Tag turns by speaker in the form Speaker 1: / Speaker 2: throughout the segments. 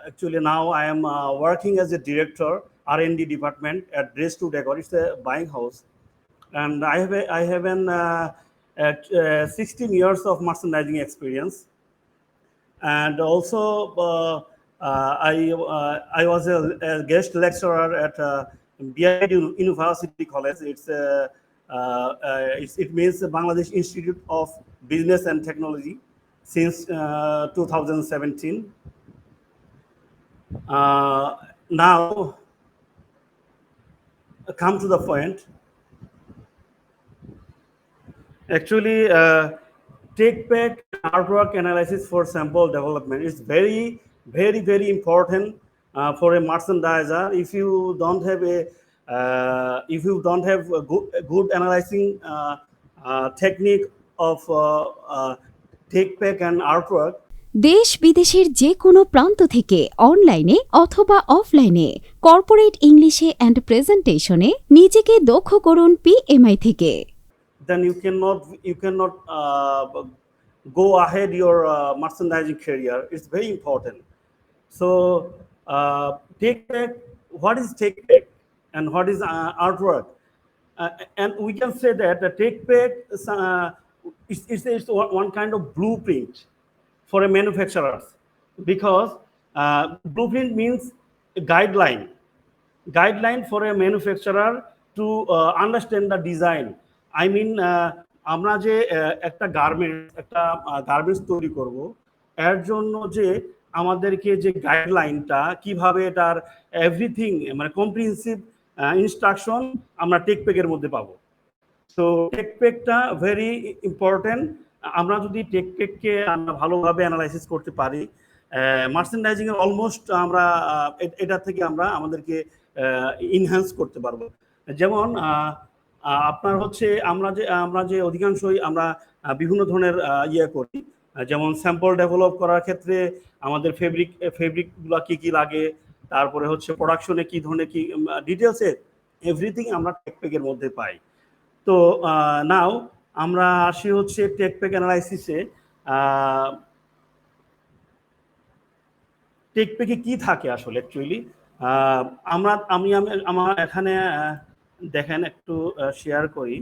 Speaker 1: actually now I am working as a director R&D department at Dress to Decor. It's a buying house, and I have an 16 years of merchandising experience, and also I was a guest lecturer at BID University College. It means the Bangladesh Institute of Business and Technology since 2017. Now, come to the point. Actually, take-back artwork analysis for sample development is very important for a merchandiser. If you don't have a good analyzing technique of take-back and artwork,
Speaker 2: দেশ বিদেশের যে কোনো প্রান্ত থেকে অনলাইনে অথবা অফলাইনে corporate ইংলিশে অ্যান্ড প্রেজেন্টেশনে নিজেকে দক্ষ করুন পিএমআই থেকে।
Speaker 1: then you cannot go ahead your merchandising career. It's very important. So take back, what is take back and what is artwork? And we can say that the take back is one kind of blueprint for a manufacturer, because blueprint means a guideline for a manufacturer to understand the design. I mean, আমরা যে একটা garments তৈরি করব, এর জন্য যে আমাদেরকে যে গাইডলাইনটা কিভাবে এটার এভরিথিং মানে কম্প্রিহেন্সিভ ইনস্ট্রাকশন আমরা টেকপ্যাকের মধ্যে পাবো। তো টেকপ্যাকটা ভেরি ইম্পর্টেন্ট। আমরা যদি টেকপ্যাককে আমরা ভালোভাবে অ্যানালাইসিস করতে পারি, মার্চেন্ডাইজিং এর অলমোস্ট আমরা এটা থেকে আমরা আমাদেরকে ইনহ্যান্স করতে পারবো। যেমন আপনার হচ্ছে আমরা যে অধিকাংশই আমরা বিভিন্ন ধরনের ইয়ে করি, যেমন স্যাম্পল ডেভেলপ করার ক্ষেত্রে আমাদের ফেব্রিকগুলো কি লাগে, তারপরে হচ্ছে প্রোডাকশনে কি ধরনের কি ডিটেলসে এভরিথিং আমরা টেকপ্যাকের মধ্যে পাই। তো নাও আমরা আসি হচ্ছে টেকপ্যাক অ্যানালাইসিসে। টেকপ্যাকে কি থাকে আসলে অ্যাকচুয়ালি আমার এখানে দেখেন একটু শেয়ার করি।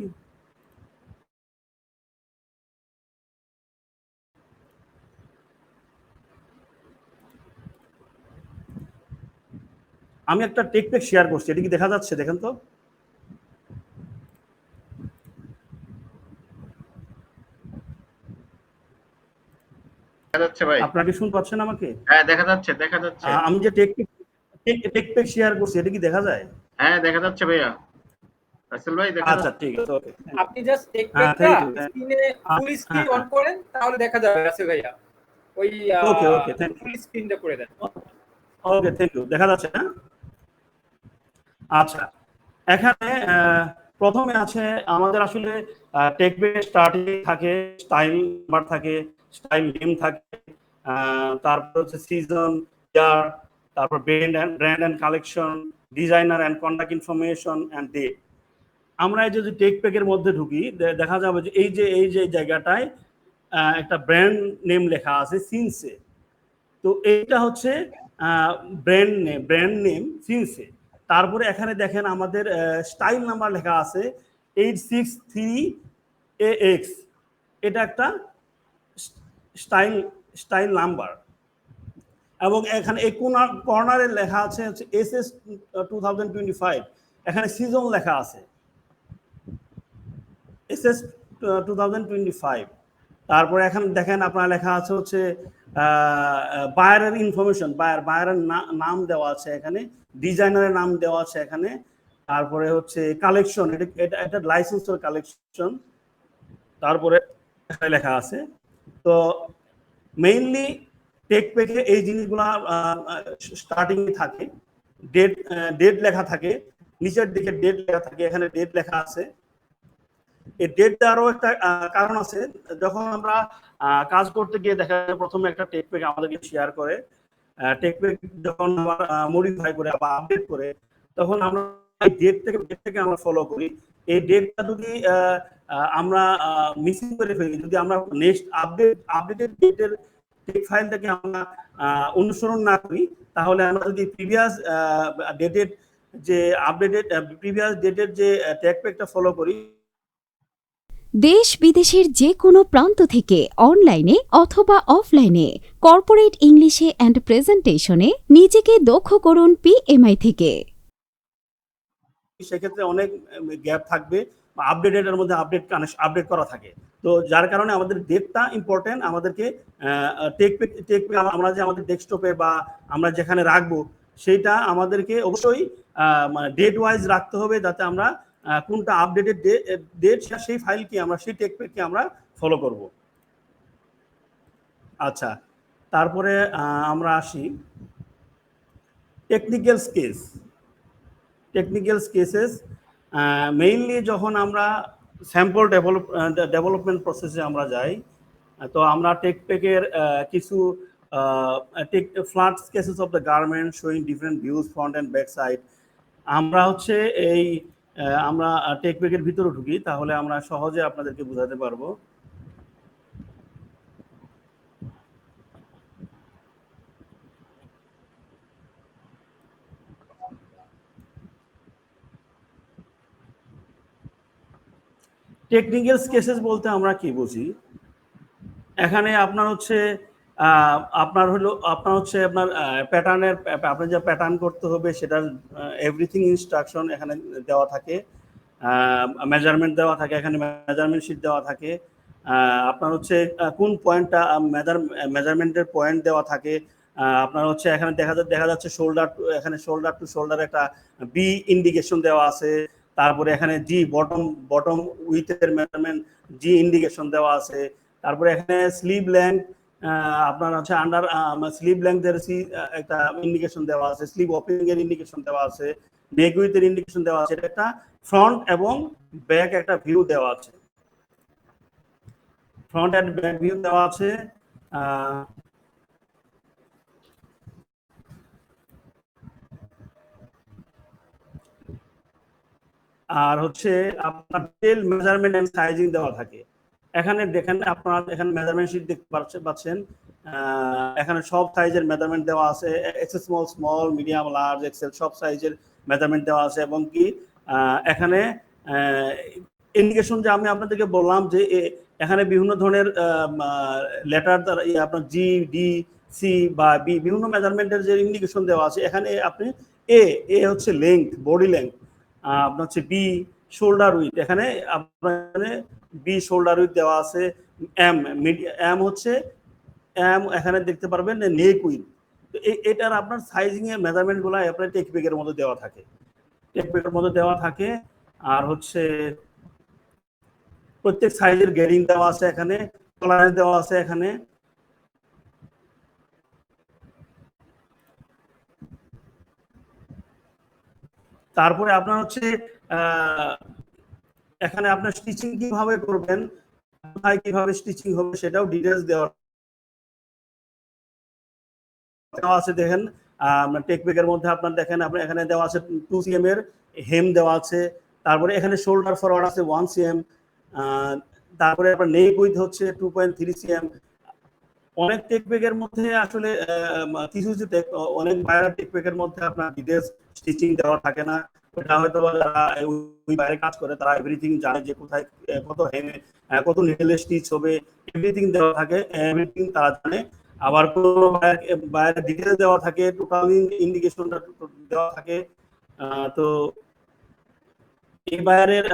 Speaker 1: আমি একটা টেকপ্যাক শেয়ার করছি, এটা কি দেখা যাচ্ছে? দেখেন তো। আপনারা কি শুনতে পাচ্ছেন আমাকে?
Speaker 3: হ্যাঁ, দেখা যাচ্ছে।
Speaker 1: আমি যে টেকপ্যাক শেয়ার করছি, এটা কি দেখা যায়?
Speaker 3: হ্যাঁ, দেখা যাচ্ছে ভাইয়া। রাসেল ভাই দেখা
Speaker 1: আচ্ছা, ঠিক আছে, ওকে।
Speaker 4: আপনি জাস্ট টেকপ্যাকটা স্ক্রিনে ফুল স্ক্রিন অন করেন, তাহলে দেখা যাবে রাসেল ভাইয়া। ওই
Speaker 1: ওকে,
Speaker 4: ফুল স্ক্রিনটা করে দেন।
Speaker 1: ওকে, থ্যাংক ইউ। দেখা যাচ্ছে না? আচ্ছা, এখানে প্রথমে আছে আমাদের আসলে টেকপ্যাক স্টার্টিং থাকে, স্টাইল নাম্বার থাকে, স্টাইল নেম থাকে, তারপর হচ্ছে সিজন, ইয়ার, তারপর brand and collection, designer and contact information and date. আমরা এই যে টেকপ্যাকের মধ্যে ঢুকি, দেখা যাবে যে এই যে জায়গাটায় একটা ব্র্যান্ড নেম লেখা আছে সিনসে। তো এইটা হচ্ছে ব্র্যান্ড নেম সিনসে। তারপরে এখানে দেখেন আমাদের স্টাইল নাম্বার লেখা আছে 863AX। এটা একটা স্টাইল নাম্বার, এবং এখানে এই কর্নারে লেখা আছে হচ্ছে SS 2025। এখানে সিজন লেখা আছে SS 2025। তারপরে এখানে দেখেন আপনারা লেখা আছে হচ্ছে বায়ারের ইনফরমেশন, বায়ারের নাম দেওয়া আছে এখানে, ডিজাইনারের নাম দেওয়া আছে এখানে, তারপরে হচ্ছে কালেকশন, এটা লাইসেন্সের কালেকশন, তারপরে লেখা আছে। তো মেইনলি টেকপ্যাকে এই জিনিসগুলো স্টার্টিং থাকে, ডেট লেখা থাকে, নিচের দিকে ডেট লেখা থাকে, এখানে ডেট লেখা আছে। এই ডেট দেওয়ারও একটা কারণ আছে। যখন আমরা কাজ করতে গিয়ে দেখা যায় প্রথমে একটা টেকপ্যাক আমাদেরকে শেয়ার করে, টেকপ্যাক যখন আবার মডিফাই করে বা আপডেট করে, তখন আমরা এই ডেট থেকে আমরা ফলো করি। এই ডেটটা যদি আমরা মিসিং করে ফেলি, যদি আমরা নেক্সট আপডেটেড ডেটের টেক ফাইলটাকে আমরা অনুসরণ না করি, তাহলে আমরা যদি প্রিভিয়াস ডেটেড যে আপডেটেড প্রিভিয়াস ডেটের যে টেক প্যাকটা ফলো করি,
Speaker 2: দেশ বিদেশের যে কোনো প্রান্ত থেকে অনলাইনে অথবা অফলাইনে কর্পোরেট ইংলিশে অ্যান্ড প্রেজেন্টেশনে নিজেকে দক্ষ করুন পিএমআই থেকে।
Speaker 1: সেক্ষেত্রে অনেক গ্যাপ থাকবে, আপডেটের মধ্যে আপডেট করা থাকে। তো যার কারণে আমাদের ডেটটা ইম্পর্টেন্ট। আমাদেরকে টেক আমরা যে আমাদের ডেস্কটপে বা আমরা যেখানে রাখবো সেইটা আমাদেরকে অবশ্যই মানে ডেট ওয়াইজ রাখতে হবে, যাতে আমরা কোনটা আপডেটেড ডেট সেই ফাইলকে আমরা সেই টেক প্যাককে আমরা ফলো করব। আচ্ছা, তারপরে আমরা আসি টেকনিক্যাল কেসেস। মেইনলি যখন আমরা স্যাম্পল ডেভেলপমেন্ট প্রসেসে আমরা যাই, তো আমরা টেক প্যাকের কিছু flat cases of the garment showing different views front and back side, আমরা হচ্ছে এই আমরা টেক প্যাকের ভিতরে ঢুকি, তাহলে আমরা সহজে আপনাদেরকে বোঝাতে পারবো। টেকনিক্যাল কেসেস বলতে আমরা কি বুঝি, এখানে আপনার হচ্ছে আপনার প্যাটার্নের আপনার যে প্যাটার্ন করতে হবে সেটার এভরিথিং ইনস্ট্রাকশন এখানে দেওয়া থাকে, মেজারমেন্ট দেওয়া থাকে, এখানে মেজারমেন্ট শিট দেওয়া থাকে, আপনার হচ্ছে কোন পয়েন্টটা মেজারমেন্টের পয়েন্ট দেওয়া থাকে, আপনার হচ্ছে এখানে দেখা যাচ্ছে শোল্ডার টু শোল্ডার একটা বি ইন্ডিকেশন দেওয়া আছে, তারপরে এখানে জি বটম উইথের মেজারমেন্ট জি ইন্ডিকেশন দেওয়া আছে, তারপরে এখানে স্লিভ লেন্থ আপনার হচ্ছে আন্ডার স্লিভ লেন্থের একটা ইন্ডিকেশন দেওয়া আছে, স্লিভ ওপেনিং এর ইন্ডিকেশন দেওয়া আছে, নেক উইথের ইন্ডিকেশন দেওয়া আছে, এটা একটা ফ্রন্ট এবং ব্যাক একটা ভিউ দেওয়া আছে, ফ্রন্ট এন্ড ব্যাক ভিউ দেওয়া আছে। আর হচ্ছে আপনার ডিটেল মেজারমেন্ট এন্ড সাইজিং দেওয়া থাকে। এখানে দেখেন আপনারা এখানে মেজারমেন্ট শিট দেখতে পাচ্ছেন, এখানে সব সাইজের মেজারমেন্ট দেওয়া আছে, XL small medium large XL সব সাইজের মেজারমেন্ট দেওয়া আছে, এবং কি এখানে ইন্ডিকেশন যে আমি আপনাদেরকে বললাম যে এখানে বিভিন্ন ধরনের লেটার দ্বারা আপনার জি ডি সি বা বি বিভিন্ন মেজারমেন্টের যে ইন্ডিকেশন দেওয়া আছে, এখানে আপনি এ হচ্ছে লেংথ, বডি লেংথ, আপনার হচ্ছে বি শোল্ডার উইথ, এখানে আপনার বি শোল্ডার উইথ দেওয়া আছে, এম হচ্ছে এখানে দেখতে পারবেন নেক উইথ। তো এটার আপনার সাইজিং এর মেজারমেন্ট গুলো আপনার টেক প্যাকের মধ্যে দেওয়া থাকে, আর হচ্ছে প্রত্যেক সাইজের গ্রেডিং দেওয়া আছে, এখানে টলারেন্স দেওয়া আছে এখানে। তারপরে আপনার হচ্ছে এখানে আপনার স্টিচিং কিভাবে করবেন, কোথায় কিভাবে স্টিচিং হবে সেটাও ডিটেইলস দেওয়া আছে। দেখেন টেক প্যাকের মধ্যে আপনার দেখেন আপনার এখানে দেওয়া আছে 2 cm এর হেম দেওয়া আছে, তারপরে এখানে শোল্ডার ফরওয়ার্ড আছে 1 cm, তারপরে আপনার নেক উইথ হচ্ছে 2.3 cm। অনেক টেক প্যাকের মধ্যে আসলে কিছু অনেক বাইরের টেক প্যাকের মধ্যে আপনার ডিটেইলস স্টিচিং দেওয়া থাকে না, ওটা হয়তো যারা ওই বাইরে কাজ করে তারা এভরিথিং জানে যে কোথায় কত হেমে কত নিডেলে স্টিচ হবে, এভরিথিং দেওয়া থাকে, এভরিথিং তারা জানে। আবার কোনো বাইরে ডিটেইলস দেওয়া থাকে, টোটাল ইন্ডিকেশনটা দেওয়া থাকে। তো এই বাইরের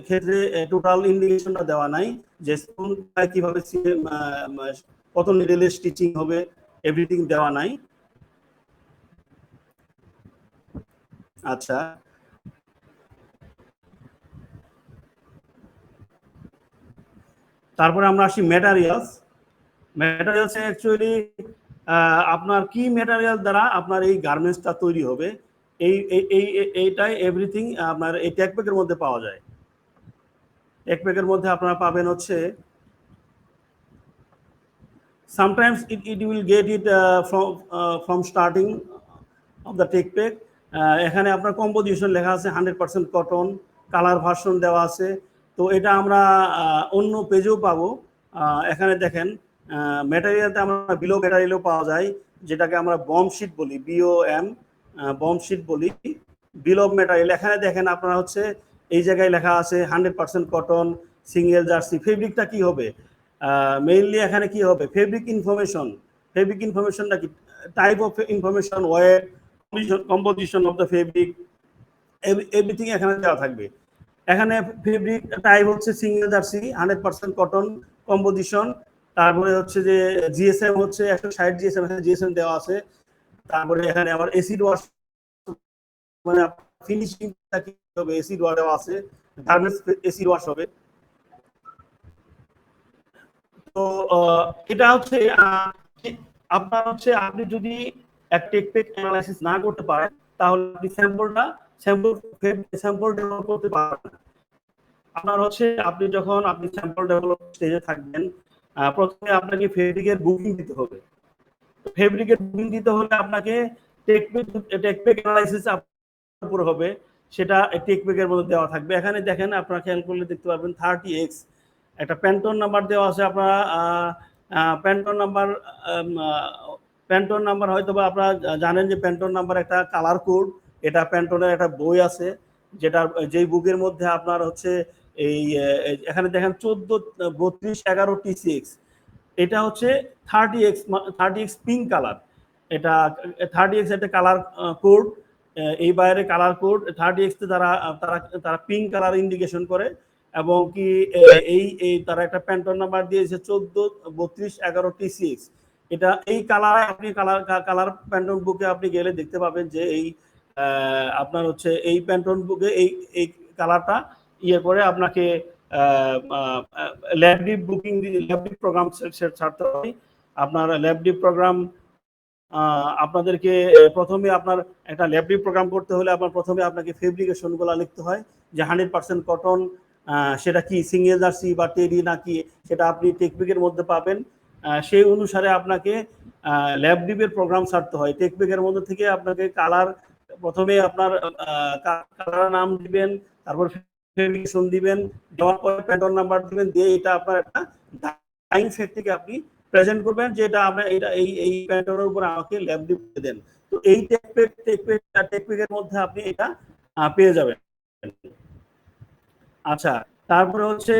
Speaker 1: ক্ষেত্রে টোটাল ইন্ডিকেশনটা দেওয়া নাই, যে কিভাবে কত নিডেলে স্টিচিং হবে, এভরিথিং দেওয়া নাই। আচ্ছা, তারপরে আমরা আসি ম্যাটেরিয়ালস অ্যাকচুয়ালি আপনার কি ম্যাটেরিয়াল দ্বারা আপনার এই গার্মেন্টসটা তৈরি হবে, এইটাই এভরিথিং আপনার এই টেক প্যাকের মধ্যে পাওয়া যায়। টেক প্যাকের মধ্যে আপনারা পাবেন হচ্ছে sometimes it will get it from starting of the tech pack. এখানে আপনার কম্পোজিশন লেখা আছে 100% কটন, কালার ভার্সন দেওয়া আছে। তো এটা আমরা অন্য পেজেও পাবো। এখানে দেখেন ম্যাটেরিয়ালতে আমরা বিলো ম্যাটেরিয়ালও পাওয়া যায়, যেটাকে আমরা বম শিট বলি, BOM, বম শিট বলি, বিল অফ ম্যাটেরিয়াল। এখানে দেখেন আপনারা হচ্ছে এই জায়গায় লেখা আছে 100% কটন, সিঙ্গেল জার্সি। ফেব্রিকটা কি হবে, মেইনলি এখানে কি হবে, ফেব্রিক ইনফরমেশন। ফেব্রিক ইনফরমেশনটা কি, type of information, weight, composition of the fabric, everything এখানে দেওয়া থাকবে। এখানে ফেব্রিক টাইপ হচ্ছে সিঙ্গেল জার্সি, 100% কটন, কম্পোজিশন, তারপরে হচ্ছে যে GSM হচ্ছে 160 GSM, এখানে GSM দেওয়া আছে। তারপরে এখানে আবার এসিড ওয়াশ, মানে ফিনিশিংটা কি হবে, এসিড ওয়াশ দেওয়া আছে, গার্মেন্টস এসিড ওয়াশ হবে। তো এটা হচ্ছে আপনার হচ্ছে, আপনি যদি একটা টেকপেক অ্যানালাইসিস না করতে পারেন তাহলে আপনি স্যাম্পল ডেভেলপ করতে পারবেন না। আপনার হচ্ছে আপনি স্যাম্পল ডেভেলপ স্টেজে থাকবেন, প্রথমে আপনাকে ফেব্রিকের বুকিং দিতে হবে। ফেব্রিকের বুকিং দিতে হলে আপনাকে টেকপেক অ্যানালাইসিস উপর হবে, সেটা টেকপেকের মধ্যে দেওয়া থাকবে। এখানে দেখেন, আপনারা খেয়াল করলে দেখতে পারবেন 30X একটা প্যান্টন নাম্বার দেওয়া আছে। আপনারা প্যান্টন নাম্বার হয়তো বা আপনারা জানেন যে প্যান্টন নাম্বার একটা কালার কোড, এটা প্যান্টনের একটা বই আছে, যেই বুকের মধ্যে আপনার হচ্ছে এই এখানে দেখেন 14, 32, 11 TCX, এটা হচ্ছে 30X পিঙ্ক কালার। এটা 30X একটা কালার কোড, এই বাইরে কালার কোড 30X তে তারা তারা পিঙ্ক কালার ইন্ডিকেশন করে, এবং কি এই তারা একটা প্যান্টন নাম্বার দিয়েছে 14, 32, 11 TCX। এটা এই কালার, আপনি কালার প্যান্টন বুকে আপনি গেলে দেখতে পাবেন যে এই আপনার হচ্ছে এই প্যান্টন বুকে এই কালারটা ইয়ে করে আপনাকে ল্যাবডিপ বুকিং, ল্যাবডিপ প্রোগ্রাম ছাড়তে হয়। আপনার ল্যাবডিপ প্রোগ্রাম আপনাদেরকে প্রথমে আপনার একটা ল্যাবডিপ প্রোগ্রাম করতে হলে প্রথমে আপনাকে ফেব্রিকেশনগুলো লিখতে হয়, যে 100% কটন, সেটা কি সিঙ্গেল জার্সি বা টেরি নাকি, সেটা আপনি টেকপিকের মধ্যে পাবেন। সেই অনুসারে আপনাকে ল্যাবডিপের প্রোগ্রাম ছাড়তে হয়। টেকপিকের মধ্যে থেকে আপনাকে কালার, প্রথমে আপনার কালার নাম দিবেন, তারপর ফেব্রিকেশন দিবেন, দেওয়ার পরে প্যাটার্ন নাম্বার দিবেন, দিয়ে এটা আপনার একটা ডাইং সেট থেকে আপনি প্রেজেন্ট করবেন, যে এটা আমরা এই প্যাটার্নের উপর আমাকে ল্যাবডিপ দেন। তো এই টেকপিকের মধ্যে আপনি এটা পেয়ে যাবেন। আচ্ছা, তারপরে হচ্ছে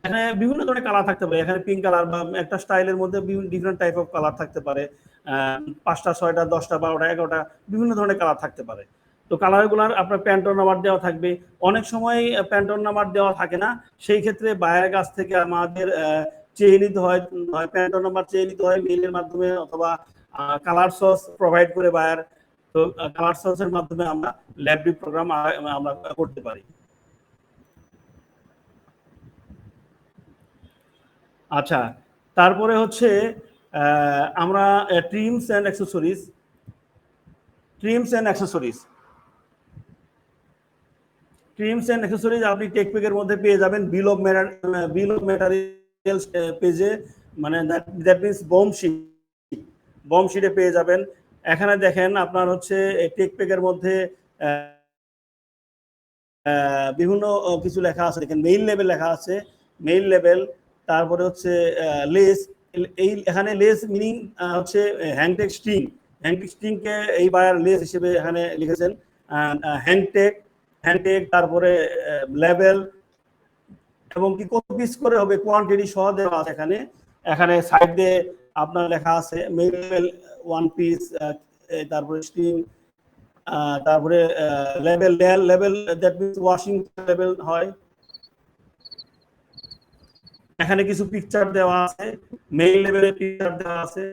Speaker 1: এখানে বিভিন্ন ধরনের কালার থাকতে পারে। এখানে পিঙ্ক কালার বা একটা স্টাইলের মধ্যে ডিফারেন্ট টাইপ অফ কালার থাকতে পারে, 5টা, 6টা, 10টা, 12টা, 11টা, বিভিন্ন ধরনের কালার থাকতে পারে। তো কালারগুলোর আপনার প্যান্টন নাম্বার দেওয়া থাকবে। অনেক সময় প্যান্টন নাম্বার দেওয়া থাকে না, সেই ক্ষেত্রে বায়ারের কাছ থেকে আমাদের চেয়ে নিতে হয়, প্যান্টন নাম্বার চেয়ে নিতে হয় মেইলের মাধ্যমে, অথবা কালার সোর্স প্রোভাইড করে বায়ার। তো কালার সোর্সের মাধ্যমে আমরা ল্যাবডিপ প্রোগ্রাম আমরা করতে পারি। আচ্ছা, তারপরে হচ্ছে আমরা ট্রিমস অ্যান্ড অ্যাক্সেসরিজ। আপনি টেকপিকের মধ্যে পেয়ে যাবেন বিল অফ ম্যাটেরিয়ালস পেজে, মানে দ্যাট মিনস বম শিটে পেয়ে যাবেন। এখানে দেখেন আপনার হচ্ছে টেকপিকের মধ্যে বিভিন্ন কিছু লেখা আছে, দেখেন মেইল লেভেল লেখা আছে, মেইল লেভেল। তারপরে হচ্ছে লেস, এই এখানে লেস মিনিং হচ্ছে হ্যাংটেক স্ট্রিংকে এই বায়ার লেস হিসেবে এখানে লিখেছেন। হ্যাংটেক, তারপরে লেভেল, এবং কি কত পিস করে হবে কোয়ান্টিটি সহ দেওয়া আছে এখানে সাইড দিয়ে আপনার লেখা আছে মেইল লেভেল 1 পিস, তারপরে স্ট্রিং, তারপরে level that means washing level হয়। এখানে কিছু পিকচার দেওয়া আছে, মেইল লেভেলের পিকচার দেওয়া আছে,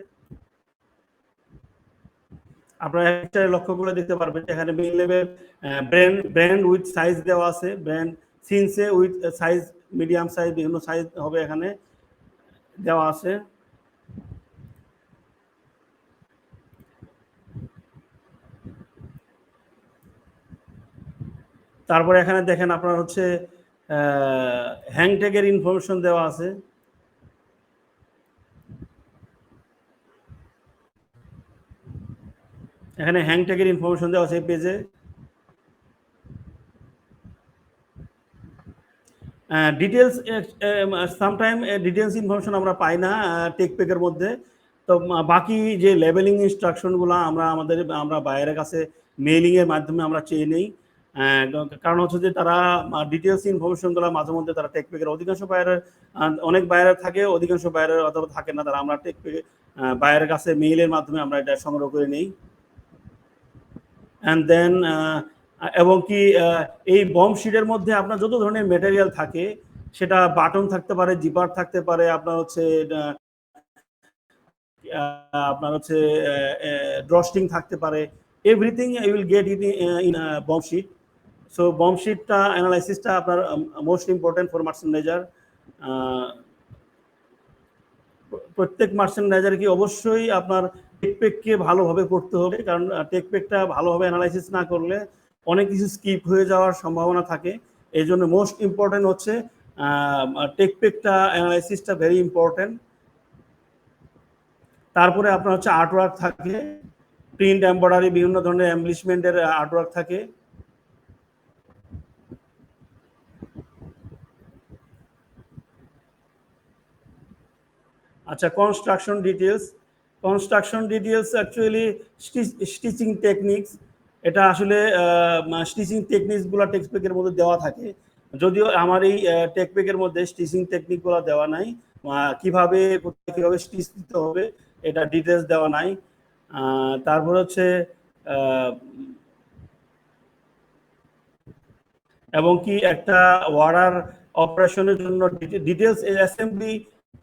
Speaker 1: আপনারা একটা লক্ষ্য করে দেখতে পারবেন। এখানে মেইল লেভেল ব্র্যান্ড উইথ সাইজ দেওয়া আছে, ব্র্যান্ড সিনসে উইথ সাইজ, মিডিয়াম সাইজ, বিভিন্ন সাইজ হবে এখানে দেওয়া আছে। তারপরে এখানে দেখেন আপনার হচ্ছে হ্যাংট্যাগের ইনফরমেশন দেওয়া আছে। এখানে হ্যাংট্যাগের ইনফরমেশন দেওয়া আছে এই পেজে। ডিটেলস সামটাইম ডিটেলস ইনফরমেশন আমরা পাই না টেক প্যাকের মধ্যে। তো বাকি যে লেবেলিং ইনস্ট্রাকশনগুলো আমরা বাইরের কাছে মেইলিংয়ের মাধ্যমে আমরা চেয়ে নেই। কারণ হচ্ছে যে তারা ডিটেলস ইনফরমেশনগুলো মাঝে মধ্যে তারা টেক প্যাকের অধিকাংশ বাইরের অনেক বাইরের থাকে, অধিকাংশ বাইরের অথবা থাকে না, তারা আমরা টেক প্যাকে বাইরের কাছে মেইলের মাধ্যমে আমরা এটা সংগ্রহ করে নেই। অ্যান্ড দেন এবং কি এই বম শিটের মধ্যে আপনার যত ধরনের মেটেরিয়াল থাকে, সেটা বাটন থাকতে পারে, জিপার থাকতে পারে, আপনার হচ্ছে ড্রস্টিং থাকতে পারে, everything you will get it in BOM sheet. So BOM শিটটা অ্যানালাইসিসটা আপনার মোস্ট ইম্পর্টেন্ট ফর মার্চেন্ডাইজার। প্রত্যেক মার্চেন্ডাইজারকে অবশ্যই আপনার টেকপেককে ভালোভাবে করতে হবে, কারণ টেকপেকটা ভালোভাবে অ্যানালাইসিস না করলে অনেক কিছু স্কিপ হয়ে যাওয়ার সম্ভাবনা থাকে। এই জন্য মোস্ট ইম্পর্টেন্ট হচ্ছে টেকপেকটা অ্যানালাইসিসটা ভেরি ইম্পর্টেন্ট। তারপরে আপনার হচ্ছে আর্টওয়ার্ক থাকে, প্রিন্ট এমব্রয়ডারি বিভিন্ন ধরনের এমব্লিশমেন্টের আর্টওয়ার্ক থাকে। আচ্ছা, construction details actually stitching techniques. এটা আসলে স্টিচিং টেকনিক্সগুলো টেক্সটবুকের মধ্যে দেওয়া থাকে, যদিও আমার এই টেকপেকের মধ্যে স্টিচিং টেকনিকগুলো দেওয়া নাই। কিভাবে স্টিচ দিতে হবে এটা ডিটেলস দেওয়া নাই। তারপর হচ্ছে এবং কি একটা ওয়ার্ডার অপারেশনের জন্য ডিটেলস অ্যাসেম্বলি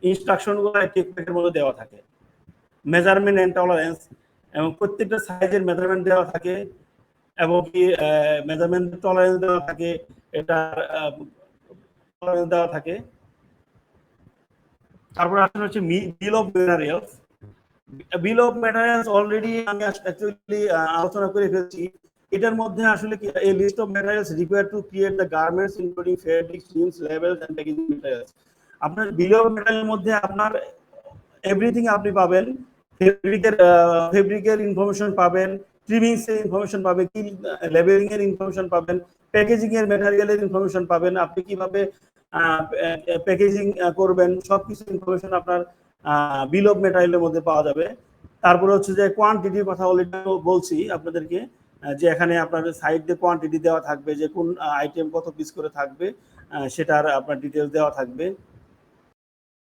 Speaker 1: ইনস্ট্রাকশনগুলো টেকপেকের মধ্যে দেওয়া থাকে। মেজারমেন্ট অ্যান্ড টলারেন্স, এবং প্রত্যেকটা সাইজের মেজারমেন্ট দেওয়া থাকে, এবং কি মেজারমেন্ট টলারেন্স দেওয়া থাকে, এটা টলারেন্স দেওয়া থাকে। তারপর আসলে হচ্ছে বিল অফ ম্যাটেরিয়ালস অলরেডি আমি অ্যাকচুয়ালি আলোচনা করে ফেলছি। এটার মধ্যে আসলে কি এই list of materials required to create the garments including fabrics, seams, labels and packaging materials. আপনার বিল অফ ম্যাটেরিয়ালের মধ্যে আপনার এভরিথিং আপনি পাবেন। ফেব্রিকের ইনফরমেশন পাবেন, ট্রিমিংস এর ইনফরমেশন পাবেন, কি লেবেলিং এর ইনফরমেশন পাবেন, প্যাকেজিং এর ম্যাটেরিয়ালের ইনফরমেশন পাবেন, আপনি কিভাবে প্যাকেজিং করবেন, সবকিছু ইনফরমেশন আপনার বিল অফ ম্যাটেরিয়ালের মধ্যে পাওয়া যাবে। তারপরে হচ্ছে যে কোয়ান্টিটির কথা অলরেডি বলছি আপনাদেরকে, যে এখানে আপনার সাইড দিয়ে কোয়ান্টিটি দেওয়া থাকবে, যে কোন আইটেম কত পিস করে থাকবে, সেটার আপনার ডিটেলস দেওয়া থাকবে।